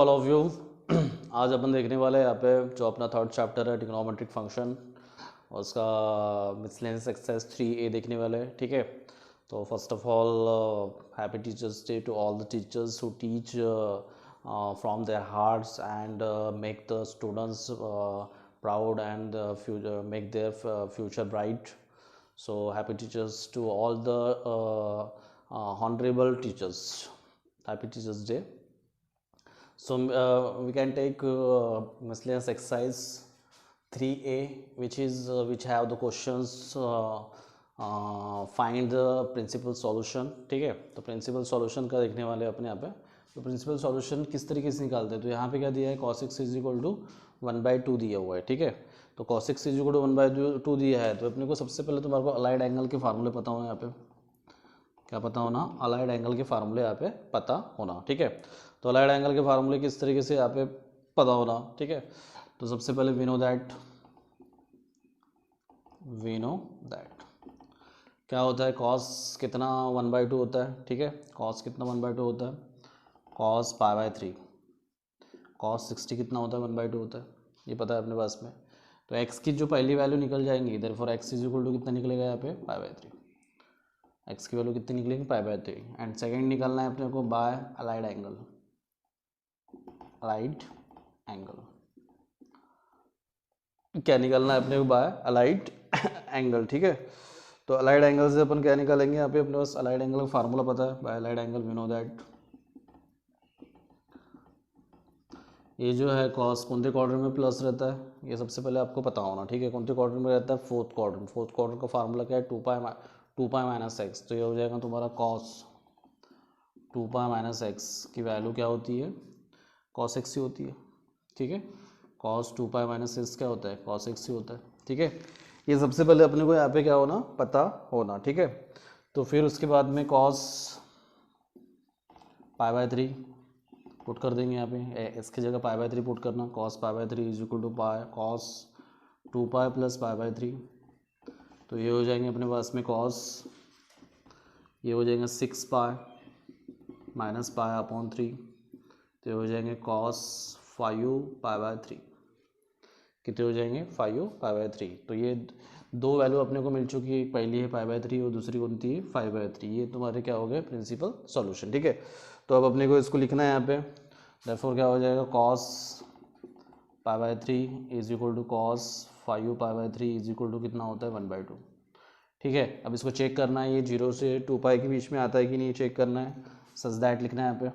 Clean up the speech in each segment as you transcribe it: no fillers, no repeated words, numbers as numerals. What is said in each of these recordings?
All of you. आज अपन देखने वाले हैं यहाँ पे जो अपना थर्ड चैप्टर है ट्रिग्नोमेट्रिक फंक्शन और उसका मिसलेनियस एक्सरसाइज 3A देखने वाले हैं। ठीक है, तो first of all happy teachers day to all the teachers who teach from their hearts and make the students proud and make their future bright. So happy teachers to all the honorable teachers. Happy Teachers Day. So we can take miscellaneous exercise 3A, which have the questions find the principal solution. ठीक है, तो principal solution का देखने वाले अपने यहाँ पे। तो प्रिंसिपल सॉल्यूशन किस तरीके से निकालते हैं, तो यहाँ पे क्या दिया है, cos x is equal to 1/2 दिया हुआ है। ठीक है, तो cos x is equal to 1/2 दिया है, तो अपने को सबसे पहले तुम्हारे को अलाइड एंगल के फार्मूले पता होना, यहाँ पे क्या पता होना, अलाइड एंगल के फार्मूले यहाँ पे पता होना। ठीक है, तो अलाइड एंगल के फार्मूले किस तरीके से यहाँ पे पता होना। ठीक है, तो सबसे पहले वी नो दैट क्या होता है, cos कितना 1/2 होता है। ठीक है, cos कितना 1/2 होता है, cos π/3। cos 60 कितना होता है, 1/2 होता है, ये पता है अपने पास में। तो x की जो पहली वैल्यू निकल जाएंगी, therefore x is equal to कितना निकलेगा यहाँ पे, π/3। x की वैल्यू कितनी निकलेगी, π/3। एंड सेकेंड निकलना है अपने को बाय अलाइड एंगल। क्या निकलना है अपने को, बाय अलाइड एंगल। ठीक है, तो अलाइड एंगल से अपन क्या निकालेंगे, यहाँ पे अपने पास अलाइड एंगल का फार्मूला पता है। By allied angle we know that ये जो है cos कौन से क्वाड्रेंट में प्लस रहता है, ये सबसे पहले आपको पता होना। ठीक है, कौन से क्वाड्रेंट में रहता है, फोर्थ क्वाड्रेंट का फार्मूला क्या है, 2π माइनस एक्स। तो ये हो जाएगा तुम्हारा cos 2π माइनस एक्स की वैल्यू क्या होती है, cos x ही होती है। ठीक है, cos 2π माइनस एक्स क्या होता है, cos x ही होता है। ठीक है, ये सबसे पहले अपने को यहाँ पे क्या होना, पता होना। ठीक है, तो फिर उसके बाद में cos π/3 पुट कर देंगे यहाँ पे, इसकी जगह π/3 पुट करना, cos π/3 is equal to cos 2π plus π/3। तो ये हो जाएंगे अपने पास में cos, ये हो जाएंगे 6π माइनस π/3। तो ये हो जाएंगे cos 5π/3। कितने हो जाएंगे, 5π/3। तो ये दो वैल्यू अपने को मिल चुकी है, पहली है π/3 और दूसरी कौन थी, 5/3। ये तुम्हारे क्या हो गए, प्रिंसिपल सॉल्यूशन। ठीक है, तो अब अपने को इसको लिखना है यहाँ पे, देयरफॉर क्या हो जाएगा, cos π/3 is equal to cos 5π/3 is equal to कितना होता है, 1/2। ठीक है, अब इसको चेक करना है, ये 0 से 2π के बीच में आता है कि नहीं, चेक करना है। सच दैट लिखना है यहाँ पे,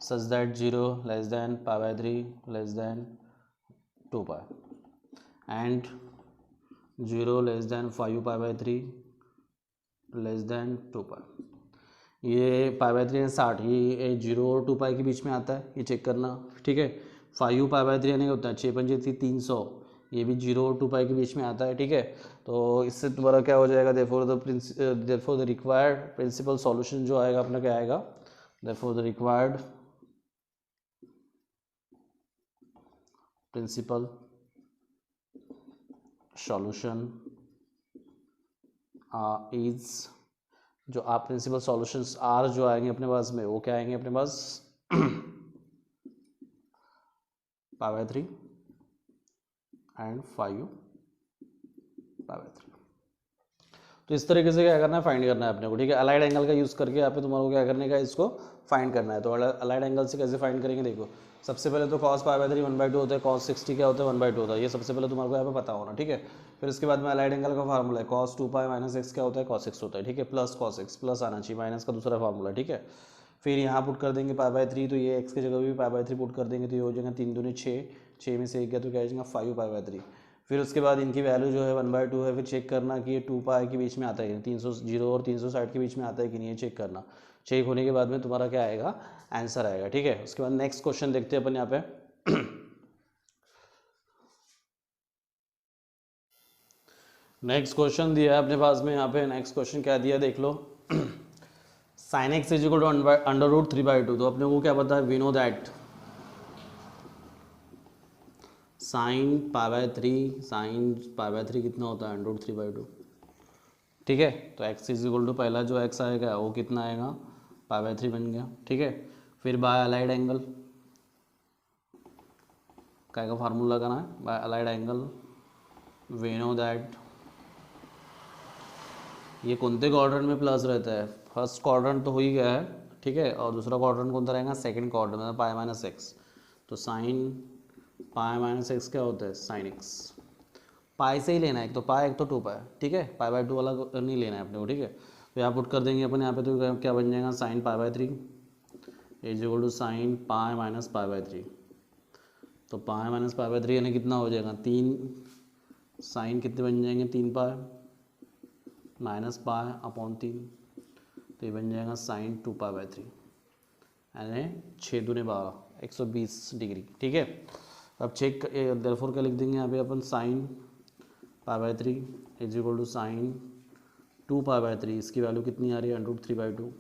such that 0 less than π/3 less than 2π and 0 less than 5π/3 less than 2π। ये π/3 है 60, ये 0 और 2π के बीच में आता है, ये चेक करना। ठीक है, 5π/3 नहीं होता है, 6×5 300, ये भी 0 और 2π के बीच में आता है। ठीक है, तो इससे तुम्हारा क्या हो जाएगा, therefore the required principal solution जो आएगा अपना क्या आएगा, therefore the required principal solution is, जो आप प्रिंसिपल सॉल्यूशंस आर जो आएंगे अपने पास में, वो क्या आएंगे अपने पास, π/3 एंड 5π/3। तो इस तरीके से क्या करना है, फाइंड करना है अपने को। ठीक है, अलाइड एंगल का यूज़ करके यहाँ पे तुम्हारे को क्या करने का, इसको फाइंड करना है। तो अलाइड एंगल से कैसे फाइंड करेंगे, देखो सबसे पहले तो cos π/3 1/2 होता है, cos 60 क्या होता है, 1/2 होता है। ये सबसे पहले तुम्हारे को यहाँ पे पता होना। ठीक है, फिर उसके बाद में अलाइड एंगल का फार्मूला है, cos 2π माइनस एक्स क्या होता है, cos x होता है। ठीक है, प्लस cos x प्लस आना चाहिए, माइनस का दूसरा फार्मूला। ठीक है, फिर यहाँ पुट कर देंगे π/3, तो ये x की जगह भी π/3 पुट कर देंगे, तो ये हो जाएगा 3 दूनी 6, 6 में से 1 गया तो क्या हो जाएगा 5π/3। फिर उसके बाद इनकी वैल्यू जो है 1/2 है, फिर चेक करना कि ये 2π के बीच में आता है, 300 और 360 के बीच में आता है कि नहीं, ये चेक करना। चेक होने के बाद में तुम्हारा क्या आएगा, आंसर आएगा। ठीक है, उसके बाद नेक्स्ट क्वेश्चन देखते हैं अपन यहाँ पे। नेक्स्ट क्वेश्चन दिया है अपने पास में यहाँ पे, नेक्स्ट क्वेश्चन क्या दिया देख लो, sin x is equal to √3/2। तो अपने को क्या पता है, वी नो दैट sin π/3 कितना होता है, √3/2। ठीक है, तो x इज इक्वल टू पहला जो x आएगा वो कितना आएगा, π/3 बन गया। ठीक है, फिर बाय अलाइड एंगल, काय का फार्मूला लगाना है, by allied angle we know that ये कोणते क्वाड्रेंट में प्लस रहता है, फर्स्ट क्वाड्रेंट तो हो ही गया है, ठीक है, और दूसरा क्वाड्रेंट कौन सा रहेगा, सेकंड क्वाड्रेंट मतलब पाई माइनस एक्स, तो साइन पाई माइनस एक्स क्या होता है, साइन एक्स, पाई से ही लेना है, एक तो पाई एक तो 2 पाई, ठीक है, पाई बाय 2 वाला नहीं लेना है अपने को, ठीक है, तो यहाँ पुट कर देंगे अपन यहाँ पे, तो क्या बन जाएगा, sine pi by 3 is equal to sine pi minus pi by 3, तो पाई माइनस पाई बाय 3 यानी कितना हो जाएगा, 3 साइन कितने बन जाएंगे, 3 पाई माइनस पाई अपॉन 3, तो ये बन जाएगा साइन 2 पाई बाय 3 यानी 6 दूने 12 120 डिग्री, ठीक है। अब चेक देयरफॉर क्या लिख देंगे यहाँ पे अपन, sine pi by 3 is equal to sine 2 pi by 3, इसकी वैल्यू कितनी आ रही है, √3/2।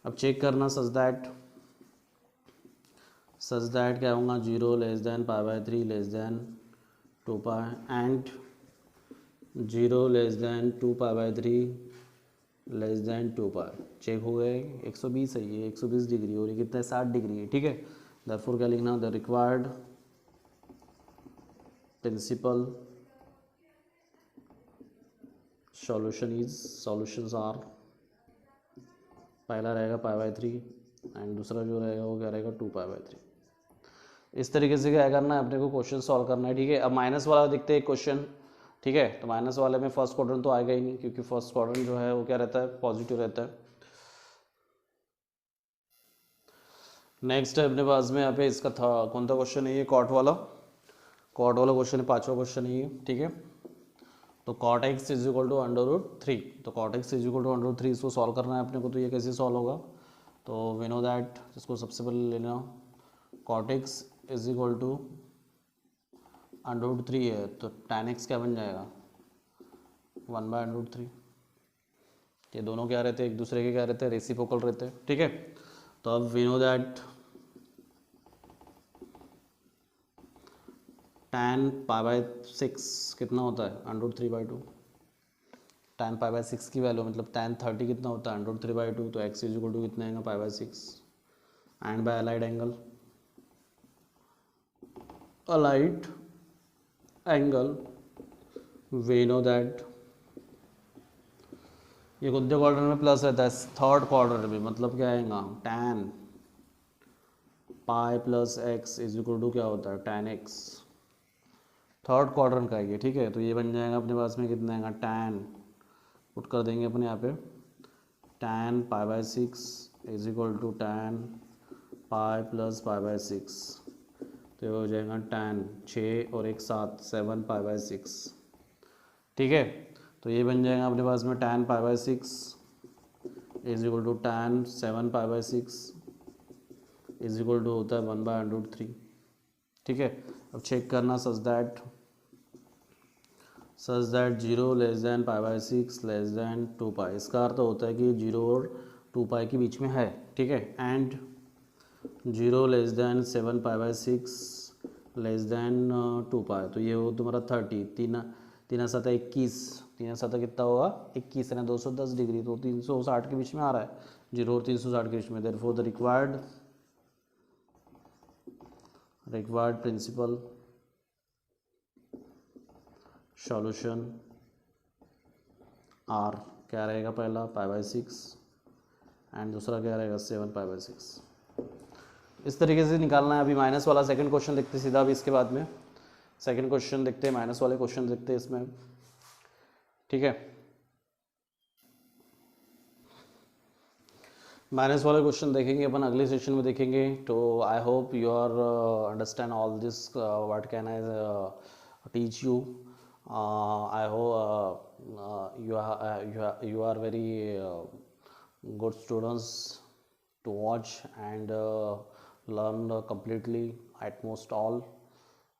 अब चेक करना सच दैट क्या होगा, 0 less than pi by 3 less than 2 pi and 0 less than 2 pi by 3 less than 2 pi, check हो गए, 120 है ये, 120 डिग्री और ये कितना है, 60 डिग्री है, ठीक है। देयरफॉर क्या लिखना, the required principal solutions are, पहला रहेगा पाई बाय 3 एंड दूसरा जो रहेगा वो क्या रहेगा, 2 पाई बाय 3। इस तरीके से क्या करना है अपने को, क्वेश्चन सॉल्व करना है, ठीक है। अब माइनस वाला देखते हैं क्वेश्चन, ठीक है, तो माइनस वाले में फर्स्ट क्वाड्रेंट तो आएगा ही नहीं, क्योंकि फर्स्ट क्वाड्रेंट जो है वो क्या रहता है, पॉजिटिव रहता है। नेक्स्ट है अपने पास में यहाँ पे इसका था कौन सा क्वेश्चन है, ये कॉट वाला क्वेश्चन है, 5वां क्वेश्चन है ये, ठीक है। तो cot x is equal to √3, तो cot x is equal to √3 इसको सॉल्व करना है अपने को, तो ये कैसे सॉल्व होगा, तो वी नो दैट इसको सबसे पहले लेना, cot x is equal to √3 है, तो tan एक्स क्या बन जाएगा, 1/√3, ये दोनों क्या रहते हैं, एक दूसरे के क्या रहते हैं, रेसिप्रोकल रहते हैं, ठीक है। तो अब we know that tan pi by 6 कितना होता है, √3/2, tan पाई बाय 6 की वैल्यू मतलब tan 30 कितना होता है, √3/2, तो x इज इक्वल टू कितना आएगा, pi by 6 and by allied angle we know that ये कुछ क्वार्टर में प्लस रहता है, थर्ड क्वार्टर में, मतलब क्या आएगा, tan pi plus x is equal to क्या होता है, tan x, थर्ड क्वाड्रेंट का है ये, ठीक है। तो ये बन जाएगा अपने पास में कितना आएगा, tan पुट कर देंगे अपने यहाँ पे, tan pi by 6 is equal to tan pi plus pi by 6, तो ये हो जाएगा tan 6 और 1 7 7 पाई बाय 6, ठीक है। तो ये बन जाएगा अपने पास में tan pi by 6 is equal to tan 7 pi by 6 is equal to होता है 1/√3, ठीक है। अब चेक करना such that 0 less than pi by 6 less than 2 pi, इसका अर्थ होता है कि 0 और 2 पाई के बीच में है, ठीक है, and 0 less then 7 pi by 6 less than 2 पाई, तो ये हो तुम्हारा 30, 3 7 21, 3 7 कितना होगा 21 है, 210 डिग्री, तो 360 के बीच में आ रहा है, 0 और 360 के बीच में, therefore the required principal solution are क्या रहेगा, पहला पाई बाय 6 एंड दूसरा क्या रहेगा, 7 पाई बाय 6। इस तरीके से निकालना है। अभी माइनस वाला सेकंड क्वेश्चन देखते सीधा, अभी इसके बाद में सेकंड क्वेश्चन देखते हैं, माइनस वाले क्वेश्चन देखते हैं इसमें, ठीक है। माइनस वाले क्वेश्चन देखेंगे अपन अगले सेशन में देखेंगे, तो I hope you are understand all this, what can I teach you, I hope you are very good students to watch and learn completely at most all,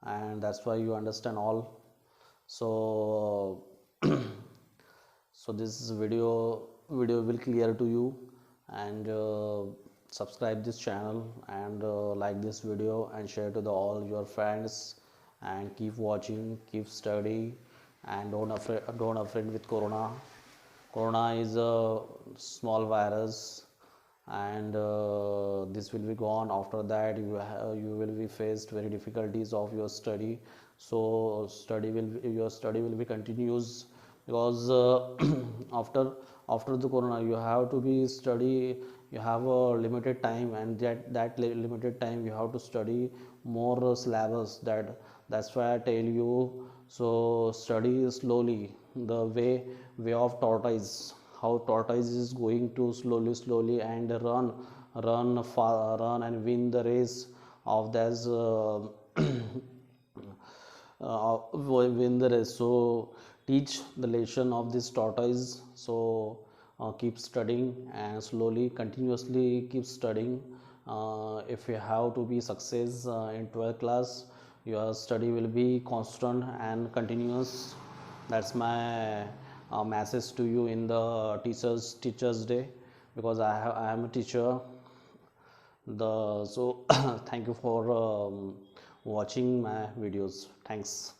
and that's why you understand all. So so this video will clear to you, and subscribe this channel and like this video and share to all your friends, and keep watching, keep study, and don't afraid with corona. Corona is a small virus, and this will be gone. After that you will be faced very difficulties of your study. So your study will be continuous, because after the corona you have to be study, you have a limited time, and that limited time you have to study more syllabus. That's why I tell you, so study slowly, the way of tortoise, how tortoise is going to slowly and run and win the race of this win the race. So teach the lesson of this tortoise. So keep studying and slowly continuously keep studying. If you have to be success in 12th class, your study will be constant and continuous. That's my message to you in the teachers day, because I am a teacher. The so thank you for watching my videos. Thanks.